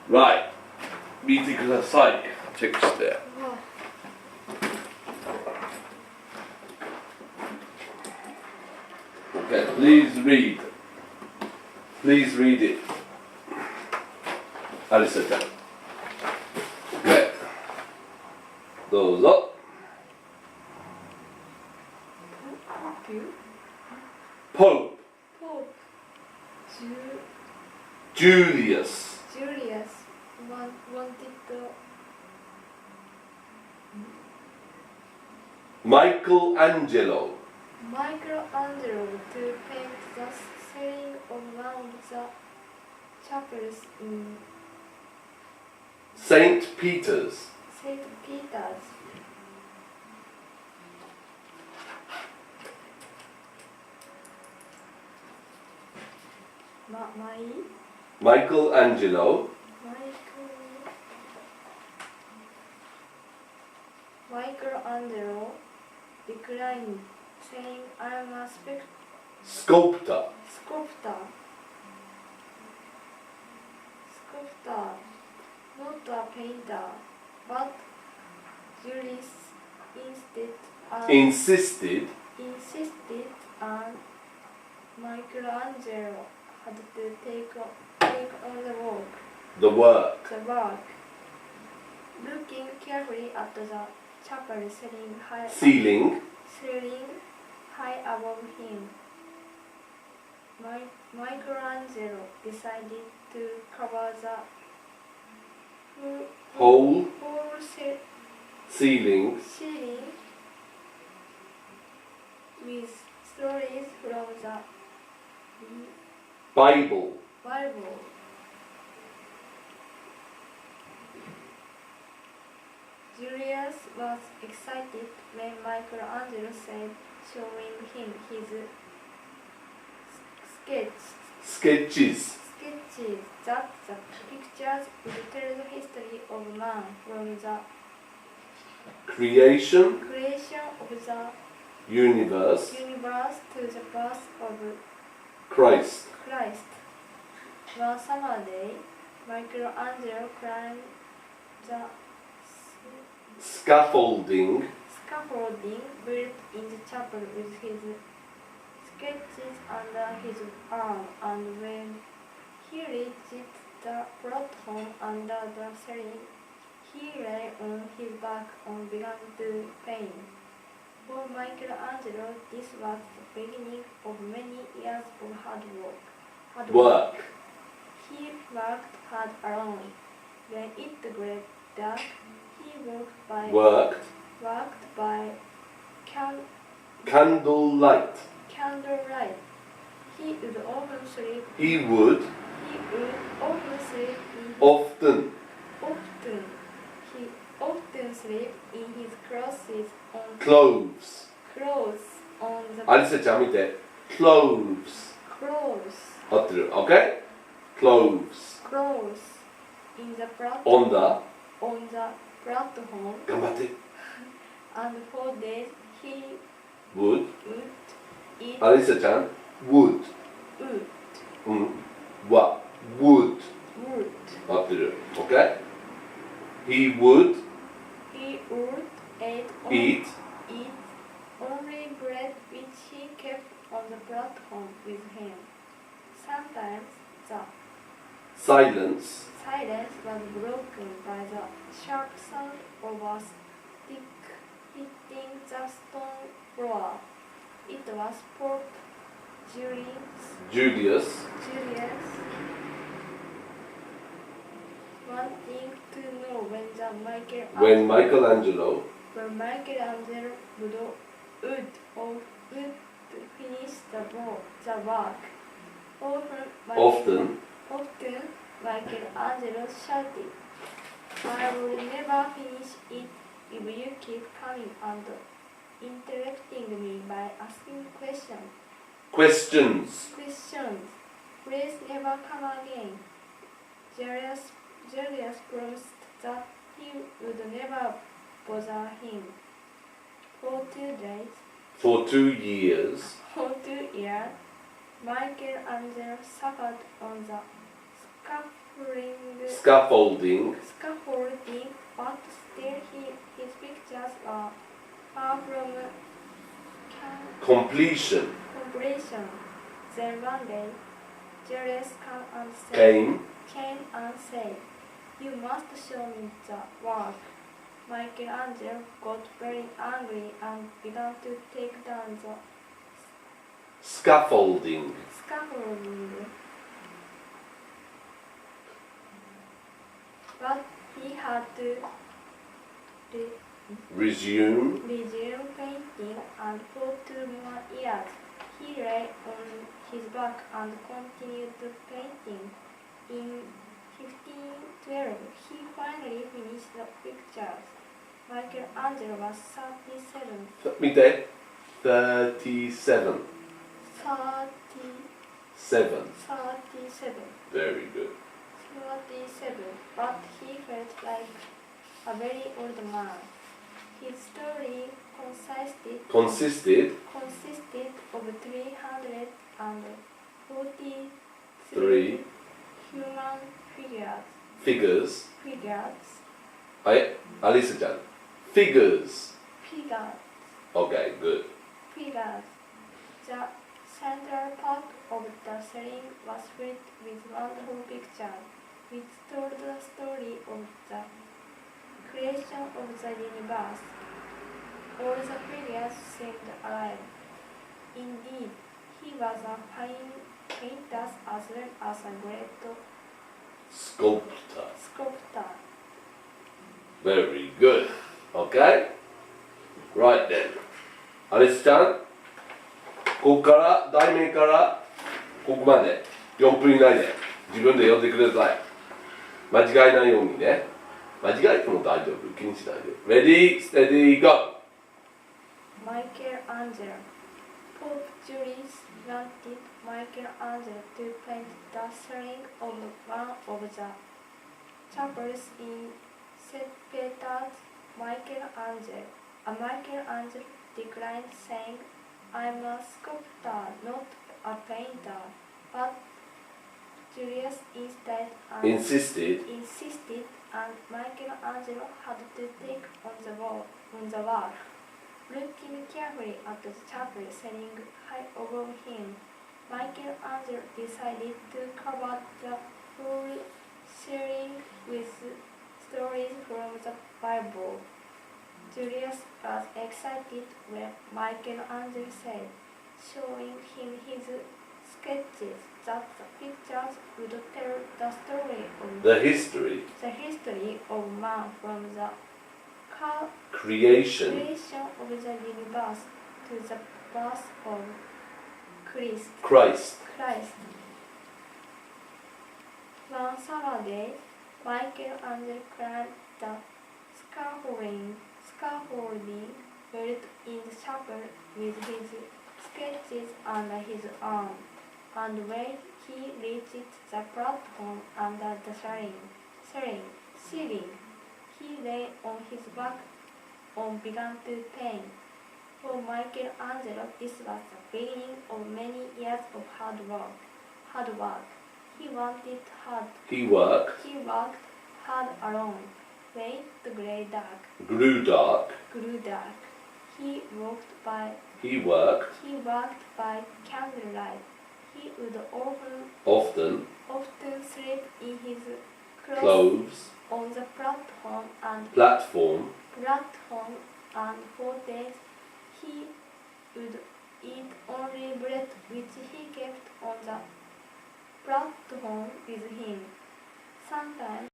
Right. 見てください。チェックして。Okay, please read. Please read it. アリサちゃん。Okay. どうぞ。Pope. Julius. Wanted to Michelangelo. to paint the ceiling of one of the chapels in St. Peter's. St. Peter's. Michelangelo. Michelangelo declined, saying, "I am a Sculptor. sculptor, not a painter." But Julius Insisted. And Michelangelo had to take on The work. Looking carefully at the chapel Ceiling. high above him, Michelangelo decided to cover the Whole ceiling ceiling with stories from the Bible. Julius was excited when Michelangelo said, showing him his Sketches. that the pictures would tell the history of man from the Creation. of the Universe. to the birth of Christ. One summer day, Michelangelo climbed the Scaffolding. built in the chapel with his sketches under his arm, and when he reached the platform under the ceiling, he lay on his back and began to paint. For Michelangelo, this was the beginning of many years of hard work. He worked hard alone. When it grew dark, he worked by Candlelight. He would often sleep. Often. He often sleep in his Clothes. on the アリサちゃん見て。Clothes. 合ってる。Okay? Clothes. in the On the. platform. 頑張って。And for days he Would. eat アリサちゃん。Would. うん。Would. 合ってる。Okay? He would. Eat. Only bread which he kept on the platform with him. Sometimes the Silence. was broken by the sharp sound of a stick hitting the stone floor. It was Pope Julius. Wanting to know When Michelangelo. would finish the work. Often. Michelangelo shouted, "I will never finish it if you keep coming and interrupting me by asking questions. Please never come again." Julius promised that he would never bother him. For 2 years. Michelangelo suffered on the scaffolding scaffolding, but still his pictures are far from completion, completion. Then one day, Julius came, came and said, "You must show me the work." Michelangelo got very angry and began to take down the scaffolding. But he had to Resume resume painting, and for 2 more years he lay on his back and continued painting. In 1512 he finally finished the pictures. Michelangelo was 37. 見て 37 Very good. 37, but he felt like a very old man. His story consisted of 343 human Figures. figures. はい、アリスちゃん。Figures. Figures. Okay, good. Figures. The central part of the ceiling was filled with wonderful pictures, which told the story of the creation of the universe. All the figures seemed alive. Indeed, he was a fine painter as well as a great Sculptor. sculptor. Very good. Okay? Right then. アリスちゃん、ここから題名からここまで4分以内で自分で読んでください。間違えないようにね。間違えても大丈夫。気にしないで。Ready, steady, go! Michelangelo. Pope Julius wanted Michelangelo to paint the ceiling of one of the chapels in St. Peter's. Michelangelo declined, saying, "I'm a sculptor, not a painter." But Julius insisted, and Michelangelo had to take on the work. Looking carefully at the chapel ceiling high above him, Michelangelo decided to cover the whole ceiling with stories from the Bible. Julius was excited when Michelangelo said, showing him his sketches, that the pictures would tell the story of The history of man from the creation of the universe to the birth of Christ. One Saturday, Michelangelo climbed the scaffolding built in the chapel with his sketches under his arm, and when he reached the platform under the ceiling, he lay on his back and began to paint. For Michelangelo, this was the beginning of many years of hard work. He worked hard alone. When it grew dark. He worked by candlelight. He would often sleep in his clothes on the platform, and for days he would eat only bread which he kept on the platform with him. Sometimes